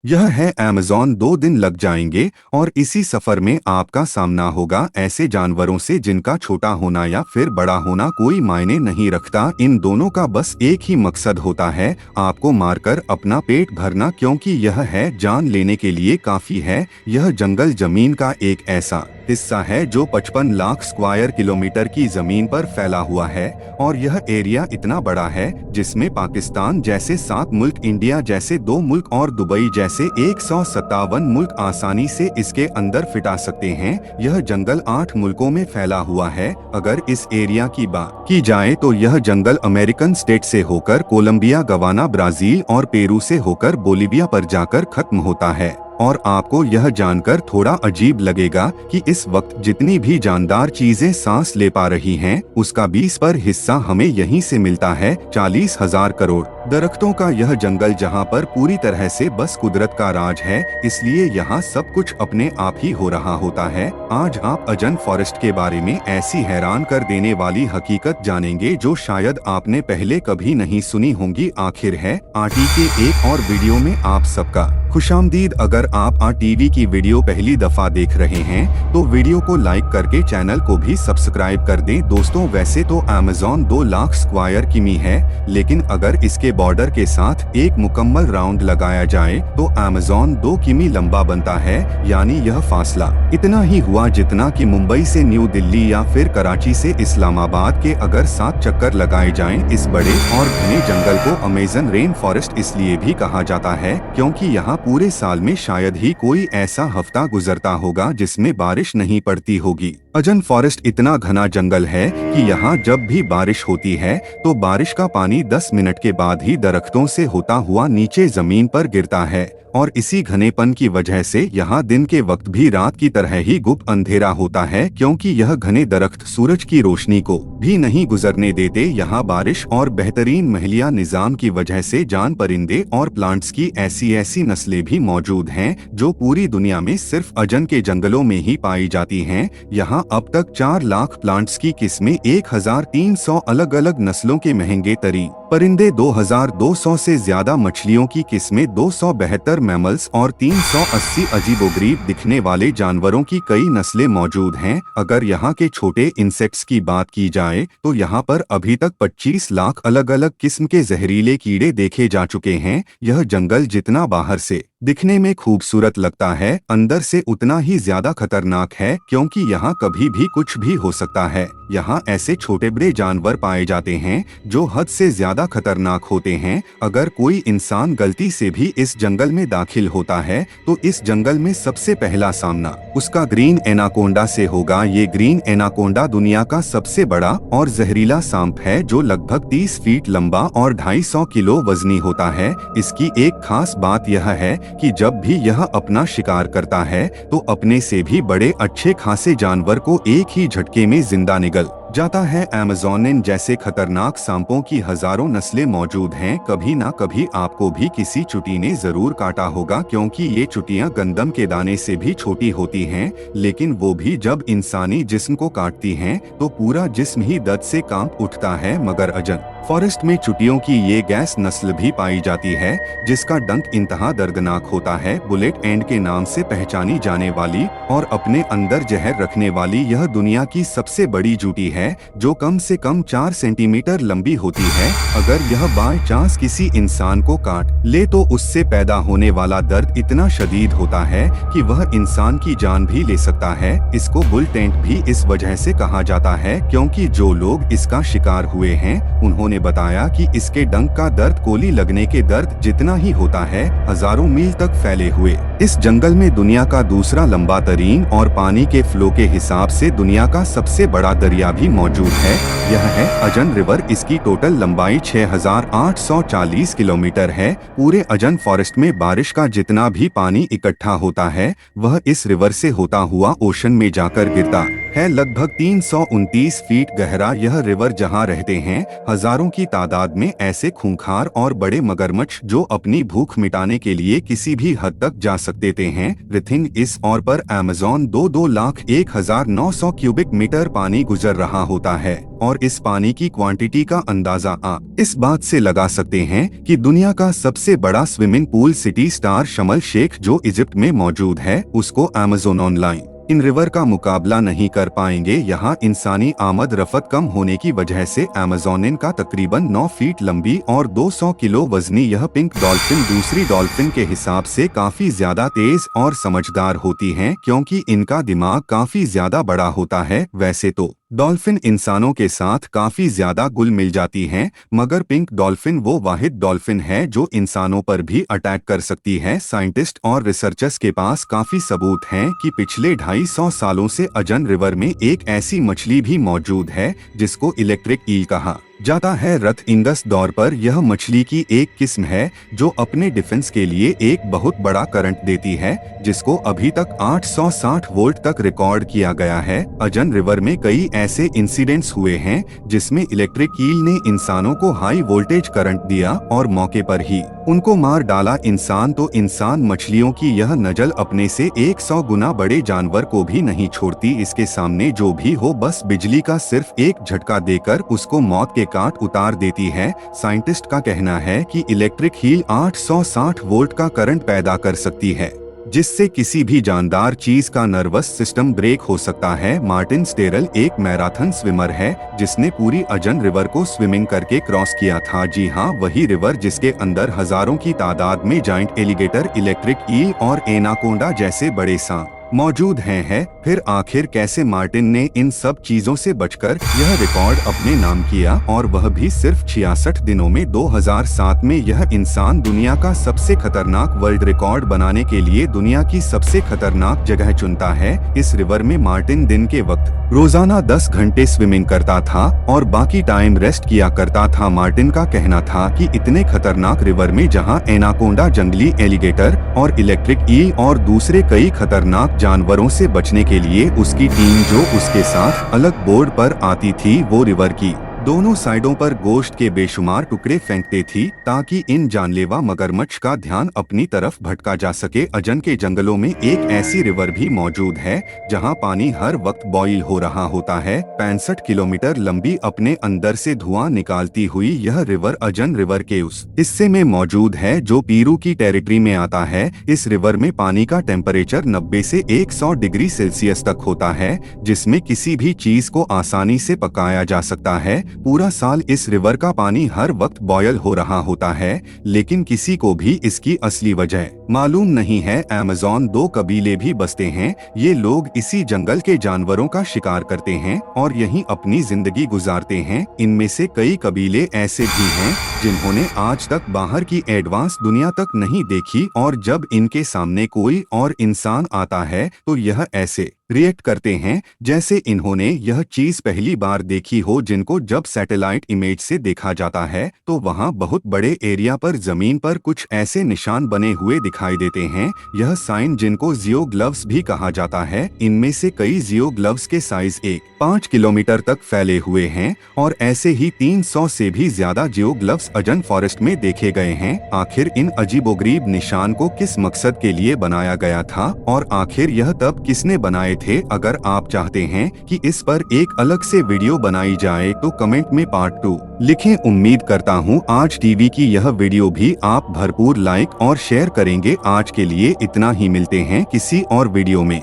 यह है अमेज़न। 2 दिन लग जाएंगे और इसी सफर में आपका सामना होगा ऐसे जानवरों से जिनका छोटा होना या फिर बड़ा होना कोई मायने नहीं रखता। इन दोनों का बस एक ही मकसद होता है, आपको मारकर अपना पेट भरना, क्योंकि यह है जान लेने के लिए काफी है। यह जंगल जमीन का एक ऐसा हिस्सा है जो 55 लाख स्क्वायर किलोमीटर की जमीन पर फैला हुआ है और यह एरिया इतना बड़ा है जिसमें पाकिस्तान जैसे 7 मुल्क, इंडिया जैसे 2 मुल्क और दुबई जैसे 157 मुल्क आसानी से इसके अंदर फिटा सकते हैं। यह जंगल 8 मुल्कों में फैला हुआ है। अगर इस एरिया की बात की जाए तो यह जंगल अमेरिकन स्टेट से होकर कोलंबिया, गवाना, ब्राजील और पेरू से होकर बोलीविया पर जाकर खत्म होता है। और आपको यह जानकर थोड़ा अजीब लगेगा कि इस वक्त जितनी भी जानदार चीजें सांस ले पा रही हैं, उसका 20% हिस्सा हमें यहीं से मिलता है। 40,000 करोड़ दरख्तों का यह जंगल जहां पर पूरी तरह से बस कुदरत का राज है, इसलिए यहाँ सब कुछ अपने आप ही हो रहा होता है। आज आप अजन फॉरेस्ट के बारे में ऐसी हैरान कर देने वाली हकीकत जानेंगे जो शायद आपने पहले कभी नहीं सुनी होंगी। आखिर है आरटी के एक और वीडियो में आप सबका खुशामदीद। अगर आप आरटीवी की वीडियो पहली दफा देख रहे हैं तो वीडियो को लाइक करके चैनल को भी सब्सक्राइब कर दें। दोस्तों, वैसे तो अमेज़न 2 लाख स्क्वायर किमी है, लेकिन अगर इसके बॉर्डर के साथ एक मुकम्मल राउंड लगाया जाए तो अमेज़न 2 किमी लंबा बनता है। यानी यह फासला इतना ही हुआ जितना कि मुंबई से न्यू दिल्ली या फिर कराची से इस्लामाबाद के अगर 7 चक्कर लगाए जाएं। इस बड़े और घने जंगल को अमेज़न रेन फॉरेस्ट इसलिए भी कहा जाता है क्योंकि यहाँ पूरे साल में शायद ही कोई ऐसा हफ्ता गुजरता होगा जिसमें बारिश नहीं पड़ती होगी। अजन फॉरेस्ट इतना घना जंगल है कि यहाँ जब भी बारिश होती है तो बारिश का पानी 10 मिनट के बाद ही दरख्तों से होता हुआ नीचे जमीन पर गिरता है और इसी घनेपन की वजह से यहाँ दिन के वक्त भी रात की तरह ही गुप्त अंधेरा होता है, क्योंकि यह घने दरख्त सूरज की रोशनी को भी नहीं गुजरने देते। यहाँ बारिश और बेहतरीन महलिया निजाम की वजह से जान परिंदे और प्लांट्स की ऐसी नस्लें भी मौजूद हैं जो पूरी दुनिया में सिर्फ अजन के जंगलों में ही पाई जाती हैं। यहाँ अब तक 4 लाख प्लांट्स की किस्में, 1300 अलग अलग नस्लों के महंगे तरीन परिंदे, 2200 से ज्यादा मछलियों की किस्में, 272 मैमल्स और 380 अजीबोगरीब दिखने वाले जानवरों की कई नस्लें मौजूद हैं। अगर यहाँ के छोटे इंसेक्ट्स की बात की जाए तो यहाँ पर अभी तक 25 लाख अलग अलग किस्म के जहरीले कीड़े देखे जा चुके हैं। यह जंगल जितना बाहर से दिखने में खूबसूरत लगता है, अंदर से उतना ही ज्यादा खतरनाक है, क्योंकि यहाँ कभी भी कुछ भी हो सकता है। यहाँ ऐसे छोटे बड़े जानवर पाए जाते हैं जो हद से ज्यादा खतरनाक होते हैं। अगर कोई इंसान गलती से भी इस जंगल में दाखिल होता है तो इस जंगल में सबसे पहला सामना उसका ग्रीन एनाकोंडा से होगा। ये ग्रीन एनाकोंडा दुनिया का सबसे बड़ा और जहरीला सांप है जो लगभग 30 फीट लंबा और 250 किलो वजनी होता है। इसकी एक खास बात यह है कि जब भी यह अपना शिकार करता है तो अपने से भी बड़े अच्छे खासे जानवर को एक ही झटके में जिंदा निगल जाता है। अमेज़न जैसे खतरनाक सांपों की हजारों नस्लें मौजूद हैं। कभी ना कभी आपको भी किसी चुटी ने जरूर काटा होगा, क्योंकि ये चुटियां गंदम के दाने से भी छोटी होती हैं, लेकिन वो भी जब इंसानी जिस्म को काटती हैं तो पूरा जिस्म ही दर्द से कांप उठता है। मगर अजन फॉरेस्ट में चुटियों की ये गैस नस्ल भी पाई जाती है जिसका डंक इंतहा दर्दनाक होता है। बुलेट एंड के नाम से पहचानी जाने वाली और अपने अंदर जहर रखने वाली यह दुनिया की सबसे बड़ी चुटी है जो कम से कम 4 सेंटीमीटर लंबी होती है। अगर यह बाय चांस किसी इंसान को काट ले तो उससे पैदा होने वाला दर्द इतना शदीद होता है कि वह इंसान की जान भी ले सकता है। इसको बुल टेंट भी इस वजह से कहा जाता है क्योंकि जो लोग इसका शिकार हुए हैं उन्होंने बताया कि इसके डंक का दर्द गोली लगने के दर्द जितना ही होता है, हजारों मील तक फैले हुए। इस जंगल में दुनिया का दूसरा लंबा तरीन और पानी के फ्लो के हिसाब से दुनिया का सबसे बड़ा दरिया भी मौजूद है। यह है अजन रिवर। इसकी टोटल लंबाई 6840 किलोमीटर है। पूरे अजन फॉरेस्ट में बारिश का जितना भी पानी इकट्ठा होता है वह इस रिवर से होता हुआ ओशन में जाकर गिरता है। लगभग 329 फीट गहरा यह रिवर जहां रहते हैं हजारों की तादाद में ऐसे खूंखार और बड़े मगरमच्छ जो अपनी भूख मिटाने के लिए किसी भी हद तक जा सकते हैं। रिथिंग इस और पर अमेज़न 2,02,01,900 क्यूबिक मीटर पानी गुजर रहा होता है और इस पानी की क्वांटिटी का अंदाजा आप इस बात से लगा सकते हैं कि दुनिया का सबसे बड़ा स्विमिंग पूल सिटी स्टार शर्म शेख जो इजिप्ट में मौजूद है उसको अमेज़न ऑनलाइन इन रिवर का मुकाबला नहीं कर पाएंगे। यहाँ इंसानी आमद रफ्त कम होने की वजह से अमेज़न का तकरीबन 9 फीट लंबी और 200 किलो वजनी यह पिंक डॉल्फिन दूसरी डॉल्फिन के हिसाब से काफी ज्यादा तेज और समझदार होती हैं क्योंकि इनका दिमाग काफी ज्यादा बड़ा होता है। वैसे तो डॉल्फिन इंसानों के साथ काफी ज्यादा घुल मिल जाती हैं, मगर पिंक डॉल्फिन वो वाहिद डॉल्फिन है जो इंसानों पर भी अटैक कर सकती है। साइंटिस्ट और रिसर्चर्स के पास काफी सबूत हैं कि पिछले 250 सालों से अजन रिवर में एक ऐसी मछली भी मौजूद है जिसको इलेक्ट्रिक ईल कहा जाता है। रथ इंगस दौर पर यह मछली की एक किस्म है जो अपने डिफेंस के लिए एक बहुत बड़ा करंट देती है जिसको अभी तक 860 वोल्ट तक रिकॉर्ड किया गया है। अजन रिवर में कई ऐसे इंसिडेंट्स हुए हैं जिसमें इलेक्ट्रिक ईल ने इंसानों को हाई वोल्टेज करंट दिया और मौके पर ही उनको मार डाला। इंसान तो इंसान, मछलियों की यह नजल अपने से 100 गुना बड़े जानवर को भी नहीं छोड़ती। इसके सामने जो भी हो बस बिजली का सिर्फ एक झटका देकर उसको मौत के काट उतार देती है। साइंटिस्ट का कहना है कि इलेक्ट्रिक ईल 860 वोल्ट का करंट पैदा कर सकती है जिससे किसी भी जानदार चीज का नर्वस सिस्टम ब्रेक हो सकता है। मार्टिन स्टेरल एक मैराथन स्विमर है जिसने पूरी अजन रिवर को स्विमिंग करके क्रॉस किया था। जी हाँ, वही रिवर जिसके अंदर हजारों की तादाद में जाइंट एलिगेटर, इलेक्ट्रिक ईल और एनाकोंडा जैसे बड़े सांप मौजूद हैं। फिर आखिर कैसे मार्टिन ने इन सब चीजों से बचकर यह रिकॉर्ड अपने नाम किया और वह भी सिर्फ 66 दिनों में। 2007 में यह इंसान दुनिया का सबसे खतरनाक वर्ल्ड रिकॉर्ड बनाने के लिए दुनिया की सबसे खतरनाक जगह चुनता है। इस रिवर में मार्टिन दिन के वक्त रोजाना 10 घंटे स्विमिंग करता था और बाकी टाइम रेस्ट किया करता था। मार्टिन का कहना था कि इतने खतरनाक रिवर में जहां एनाकोंडा, जंगली एलिगेटर और इलेक्ट्रिक ईल और दूसरे कई खतरनाक जानवरों से बचने के लिए उसकी टीम जो उसके साथ अलग बोर्ड पर आती थी वो रिवर की दोनों साइडों पर गोश्त के बेशुमार टुकड़े फेंकते थी ताकि इन जानलेवा मगरमच्छ का ध्यान अपनी तरफ भटका जा सके। अजन के जंगलों में एक ऐसी रिवर भी मौजूद है जहां पानी हर वक्त बॉईल हो रहा होता है। 65 किलोमीटर लंबी अपने अंदर से धुआं निकालती हुई यह रिवर अजन रिवर के उस हिस्से में मौजूद है जो पेरू की टेरिटरी में आता है। इस रिवर में पानी का टेम्परेचर 90 से 100 डिग्री सेल्सियस तक होता है जिसमें किसी भी चीज को आसानी से पकाया जा सकता है। पूरा साल इस रिवर का पानी हर वक्त बॉयल हो रहा होता है लेकिन किसी को भी इसकी असली वजह मालूम नहीं है। अमेज़न 2 कबीले भी बसते हैं। ये लोग इसी जंगल के जानवरों का शिकार करते हैं और यहीं अपनी जिंदगी गुजारते हैं। इनमें से कई कबीले ऐसे भी हैं जिन्होंने आज तक बाहर की एडवांस दुनिया तक नहीं देखी और जब इनके सामने कोई और इंसान आता है तो यह ऐसे रिएक्ट करते हैं जैसे इन्होंने यह चीज पहली बार देखी हो। जिनको जब सैटेलाइट इमेज से देखा जाता है तो वहां बहुत बड़े एरिया पर जमीन पर कुछ ऐसे निशान बने हुए दिखाई देते हैं। यह साइन जिनको जियो ग्लव्स भी कहा जाता है। इनमें से कई जियो ग्लव्स के साइज 5 किलोमीटर तक फैले हुए हैं और ऐसे ही 300 से भी ज्यादा जियो ग्लव्स अजन फॉरेस्ट में देखे गए हैं। आखिर इन अजीबोगरीब निशान को किस मकसद के लिए बनाया गया था और आखिर यह तब किसने बनाए थे? अगर आप चाहते हैं कि इस पर एक अलग से वीडियो बनाई जाए तो कमेंट में पार्ट 2 लिखें। उम्मीद करता हूँ आज टीवी की यह वीडियो भी आप भरपूर लाइक और शेयर करेंगे। आज के लिए इतना ही, मिलते हैं किसी और वीडियो में।